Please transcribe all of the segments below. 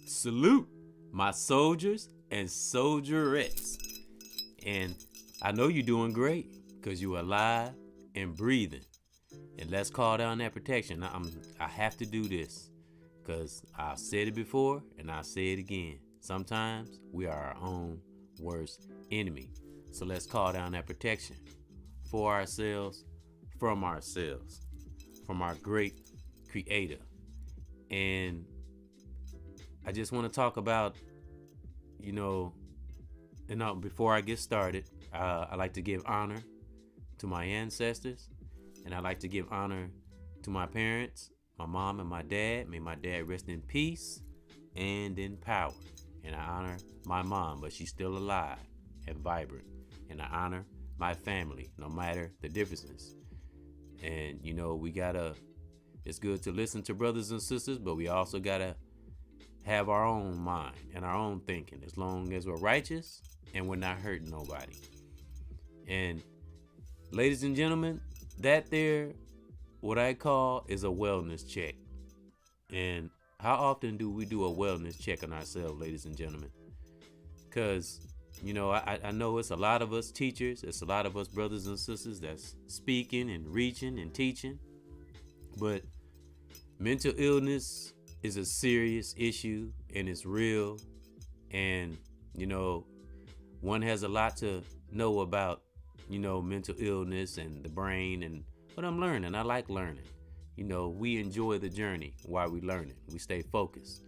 Salute my soldiers and soldierettes. And I know you're doing great because you're alive and breathing. And let's call down that protection. I have to do this because I've said it before and I'll say it again. Sometimes we are our own worst enemy. So let's call down that protection for ourselves, from our great creator. And I just want to talk about, before I get started, I like to give honor to my ancestors, and I like to give honor to my parents, my mom and my dad. May my dad rest in peace and in power. And I honor my mom, but she's still alive and vibrant. And I honor my family, no matter the differences. And, it's good to listen to brothers and sisters, but we also gotta have our own mind and our own thinking, as long as we're righteous and we're not hurting nobody. And ladies and gentlemen, that there, what I call, is a wellness check. And how often do we do a wellness check on ourselves, ladies and gentlemen? Because, I know it's a lot of us teachers, it's a lot of us brothers and sisters that's speaking and reaching and teaching. But mental illness is a serious issue and it's real. And, one has a lot to know about, mental illness and the brain. And but I'm learning. I like learning. We enjoy the journey while we learn it. We stay focused.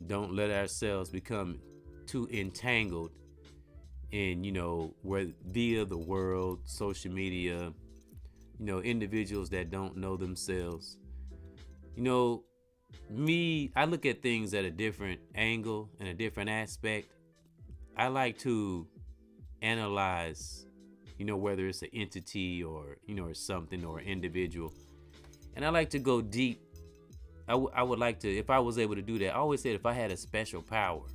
Don't let ourselves become too entangled in, where via the world, social media, individuals that don't know themselves. I look at things at a different angle and a different aspect. I like to analyze, whether it's an entity or, or something or an individual. And I like to go deep. I would like to, if I was able to do that, I always said if I had a special power,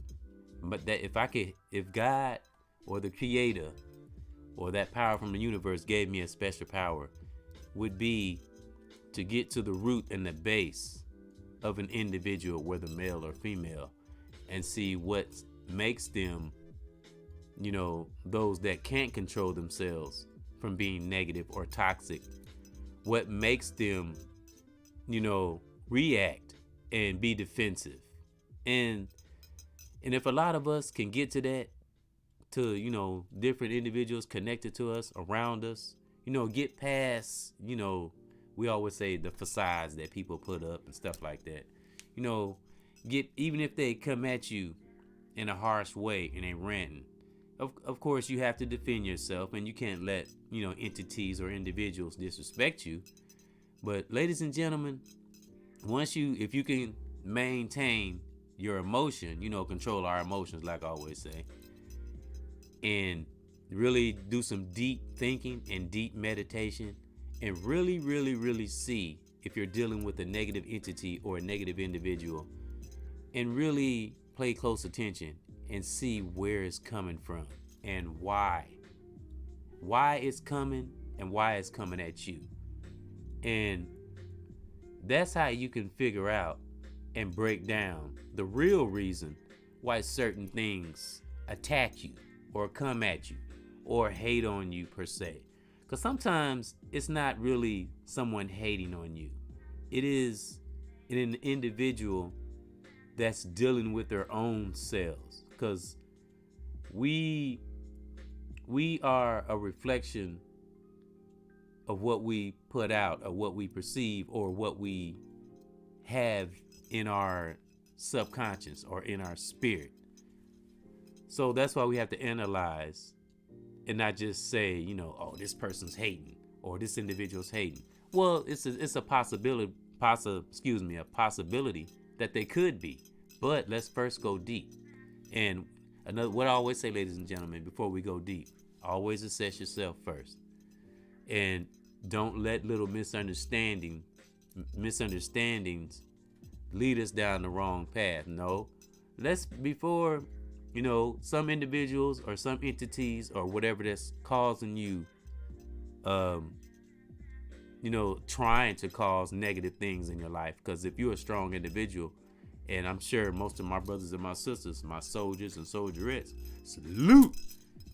but that if God or the creator or that power from the universe gave me a special power, would be to get to the root and the base of an individual, whether male or female, and see what makes them, those that can't control themselves from being negative or toxic, what makes them, react and be defensive. And if a lot of us can get to that, to, different individuals connected to us, around us, get past, we always say the facades that people put up and stuff like that. Even if they come at you in a harsh way and they ranting, of course you have to defend yourself, and you can't let, entities or individuals disrespect you. But ladies and gentlemen, if you can maintain your emotion, control our emotions, like I always say, and really do some deep thinking and deep meditation, and really, really, really see if you're dealing with a negative entity or a negative individual, and really pay close attention and see where it's coming from and why it's coming and why it's coming at you. And that's how you can figure out and break down the real reason why certain things attack you or come at you or hate on you per se. Because sometimes it's not really someone hating on you. It is an individual that's dealing with their own selves. Because we are a reflection of what we put out, or what we perceive, or what we have in our subconscious or in our spirit. So that's why we have to analyze and not just say, oh, this person's hating or this individual's hating. Well, it's a possibility that they could be. But let's first go deep. And what I always say, ladies and gentlemen, before we go deep, always assess yourself first. And don't let little misunderstandings lead us down the wrong path. No, before some individuals or some entities or whatever that's causing you, trying to cause negative things in your life. Because if you're a strong individual And I'm sure most of my brothers and my sisters, my soldiers and soldierettes, salute.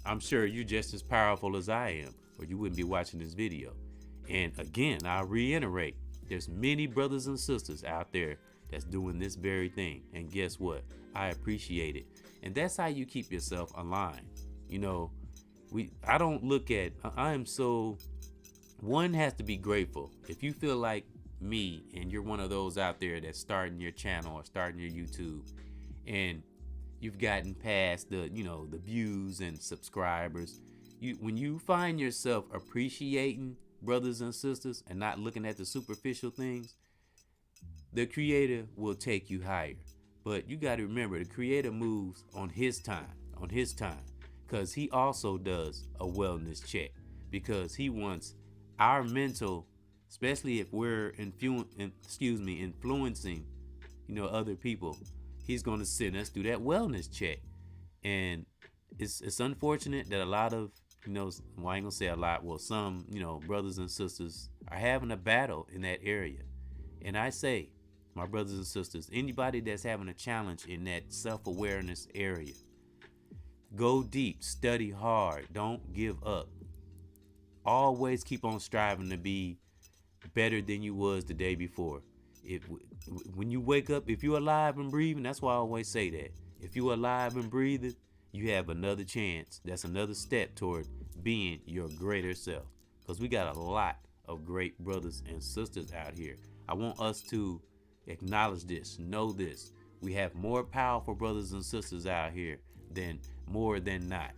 I'm sure you're just as powerful as I am, or you wouldn't be watching this video. And again, I reiterate, there's many brothers and sisters out there that's doing this very thing. And guess what? I appreciate it. And that's how you keep yourself aligned. You know, I don't look at, I am so, one has to be grateful. If you feel like me and you're one of those out there that's starting your channel or starting your YouTube, and you've gotten past the, you know, the views and subscribers, when you find yourself appreciating brothers and sisters and not looking at the superficial things, the creator will take you higher. But you got to remember, the creator moves on his time, because he also does a wellness check, because he wants our mental, especially if we're influencing, you know, other people. He's going to send us through that wellness check. And it's unfortunate that a lot of, you know, well, I ain't gonna say a lot, well, some, you know, brothers and sisters are having a battle in that area. And I say, my brothers and sisters, anybody that's having a challenge in that self-awareness area, go deep, study hard, don't give up. Always keep on striving to be better than you was the day before. When you wake up, if you're alive and breathing, that's why I always say that. If you're alive and breathing, you have another chance. That's another step toward being your greater self. Because we got a lot of great brothers and sisters out here. I want us to acknowledge this, know this. We have more powerful brothers and sisters out here than more than not.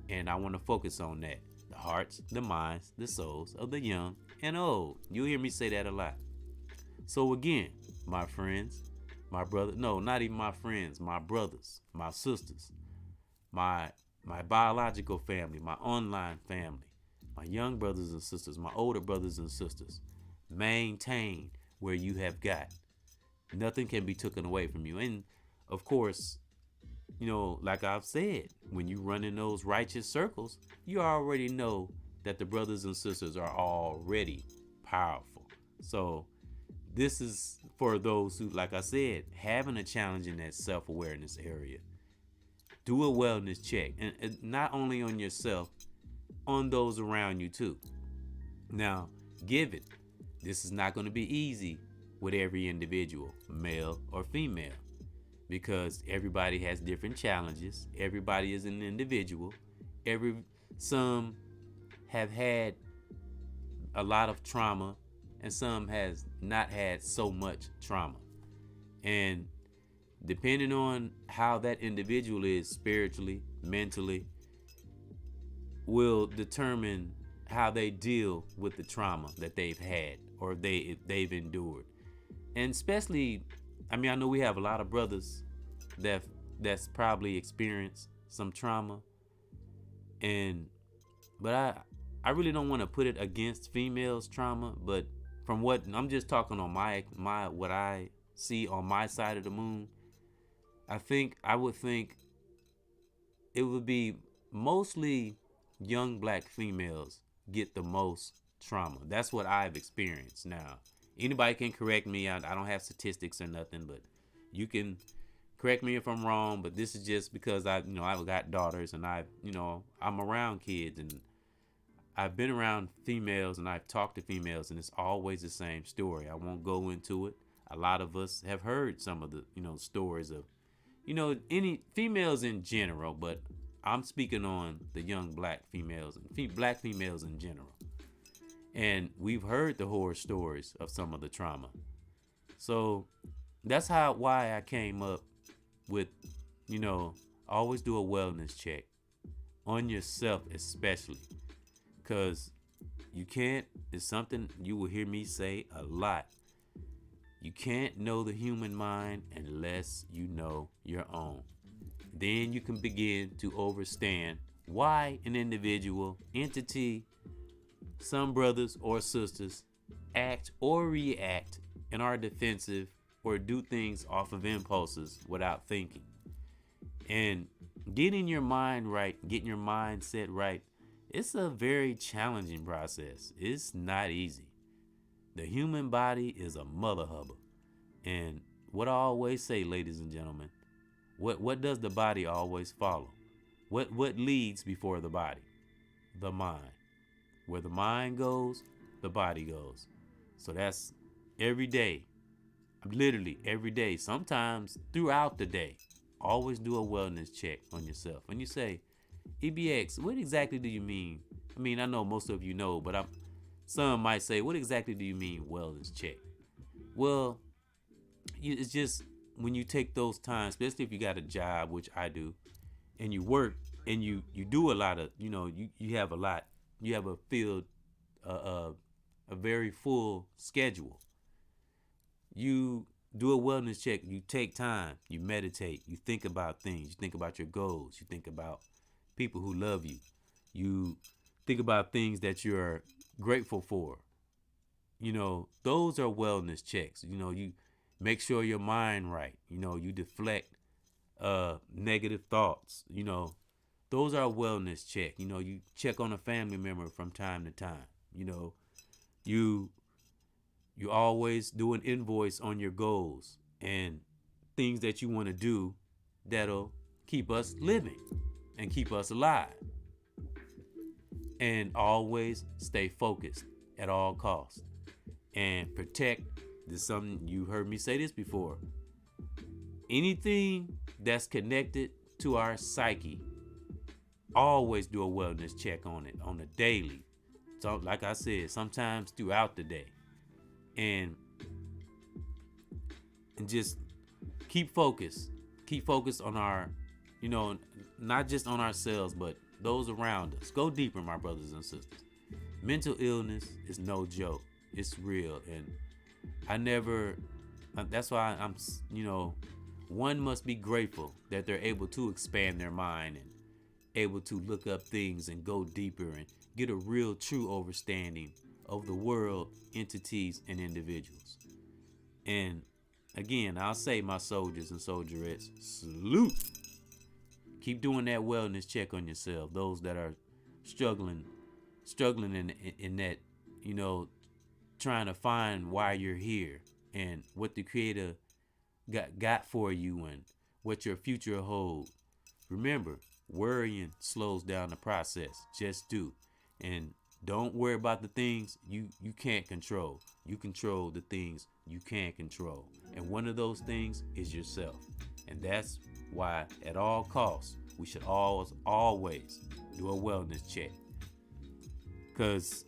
And I want to focus on that. The hearts, the minds, the souls of the young and old. You'll hear me say that a lot. So again, my friends, my brother, no, not even my friends, my brothers, my sisters, my biological family, my online family, my young brothers and sisters, my older brothers and sisters, maintain where you have got. Nothing can be taken away from you. And of course, you know, like I've said, when you run in those righteous circles, you already know that the brothers and sisters are already powerful. So this is for those who, like I said, having a challenge in that self-awareness area. Do a wellness check, and not only on yourself, on those around you too. Now, given this is not going to be easy with every individual, male or female, because everybody has different challenges. Everybody is an individual. Some have had a lot of trauma, and some has not had so much trauma. And depending on how that individual is spiritually, mentally, will determine how they deal with the trauma that they've had or they've endured. And especially, I mean, I know we have a lot of brothers that's probably experienced some trauma, but I really don't want to put it against females' trauma, but from what I'm just talking on my what I see on my side of the moon, I would think it would be mostly young black females get the most trauma. That's what I've experienced. Now, anybody can correct me. I don't have statistics or nothing, but you can correct me if I'm wrong. But this is just because I've got daughters, and I'm around kids, and I've been around females, and I've talked to females, and it's always the same story. I won't go into it. A lot of us have heard some of the stories of any females in general, but I'm speaking on the young black females and black females in general. And we've heard the horror stories of some of the trauma. So that's why I came up with, always do a wellness check on yourself, especially, because it's something you will hear me say a lot. You can't know the human mind unless you know your own. Then you can begin to understand why an individual, entity, some brothers or sisters act or react and are defensive or do things off of impulses without thinking. And getting your mind right, getting your mindset right, it's a very challenging process. It's not easy. The human body is a mother hubba. And what I always say, ladies and gentlemen, what does the body always follow? What leads before the body? The mind. Where the mind goes, the body goes. So that's every day, literally every day, sometimes throughout the day. Always do a wellness check on yourself. When you say, EBX, what exactly do you mean? I mean, I know most of you know, but some might say, what exactly do you mean wellness check? Well, it's just when you take those times, especially if you got a job, which I do, and you work and you do a lot of, you have a lot, you have a field, a very full schedule. You do a wellness check. You take time. You meditate. You think about things. You think about your goals. You think about people who love you. You think about things that you're grateful for. Those are wellness checks. You make sure your mind right. You deflect negative thoughts. Those are a wellness check. You check on a family member from time to time. You always do an invoice on your goals and things that you want to do that'll keep us living and keep us alive. And always stay focused at all costs and protect. This is something you heard me say this before. Anything that's connected to our psyche, always do a wellness check on it on a daily. So, like I said, sometimes throughout the day. And just keep focused on our, not just on ourselves, but those around us. Go deeper, my brothers and sisters. Mental illness is no joke. It's real. And that's why I'm, one must be grateful that they're able to expand their mind and able to look up things and go deeper and get a real true understanding of the world, entities, and individuals. And again, I'll say, my soldiers and soldierettes, salute. Keep doing that wellness check on yourself. Those that are struggling in that, trying to find why you're here and what the Creator got for you and what your future holds. Remember, worrying slows down the process. Just do. And don't worry about the things you can't control. You control the things you can control. And one of those things is yourself. And that's why at all costs, we should always do a wellness check. Because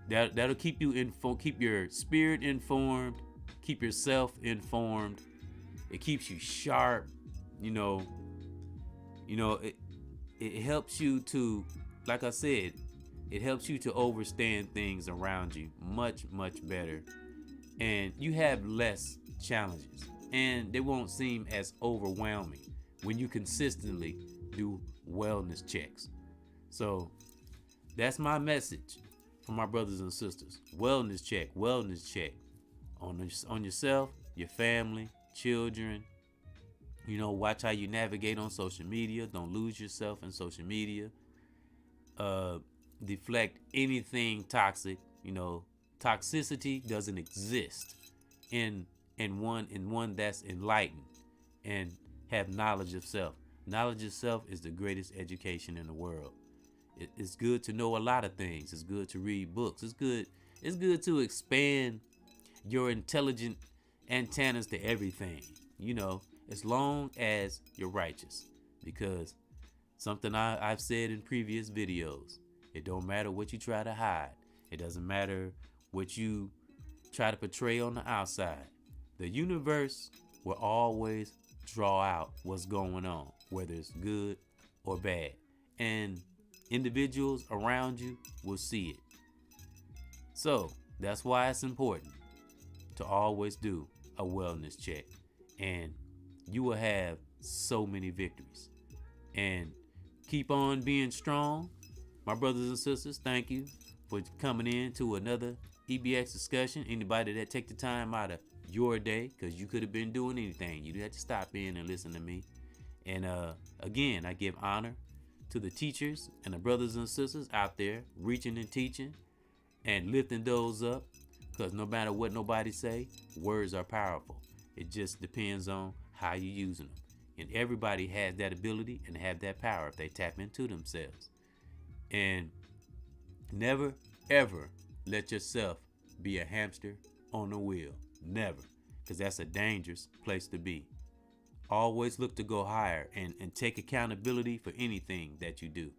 that'll keep you keep your spirit informed, keep yourself informed. It keeps you sharp. It helps you to, like I said, it helps you to understand things around you much, much better. And you have less challenges. And they won't seem as overwhelming when you consistently do wellness checks. So that's my message for my brothers and sisters. Wellness check on yourself, your family, children. Watch how you navigate on social media. Don't lose yourself in social media. Deflect anything toxic. Toxicity doesn't exist in one that's enlightened and have knowledge of self. Knowledge of self is the greatest education in the world. It's good to know a lot of things. It's good to read books. It's good to expand your intelligent antennas to everything. As long as you're righteous. Because something I've said in previous videos, it don't matter what you try to hide. It doesn't matter what you try to portray on the outside. The universe will always draw out what's going on, whether it's good or bad. And individuals around you will see it. So that's why it's important to always do a wellness check. And you will have so many victories. And keep on being strong. My brothers and sisters, thank you for coming in to another EBX discussion. Anybody that take the time out of your day, because you could have been doing anything. You had to stop in and listen to me. And again, I give honor to the teachers and the brothers and sisters out there reaching and teaching and lifting those up. Because no matter what nobody say, words are powerful. It just depends on how you're using them. And everybody has that ability and have that power if they tap into themselves. And never, ever let yourself be a hamster on a wheel. Never. Because that's a dangerous place to be. Always look to go higher and take accountability for anything that you do.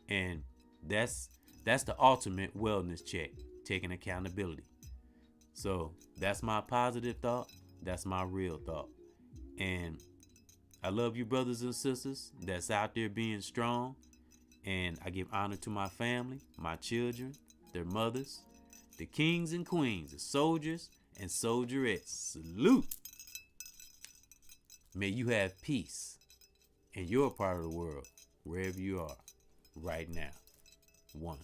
And that's the ultimate wellness check, taking accountability. So that's my positive thought. That's my real thought. And I love you, brothers and sisters that's out there being strong. And I give honor to my family, my children, their mothers, the kings and queens, the soldiers and soldierettes. Salute. May you have peace in your part of the world, wherever you are, right now. One.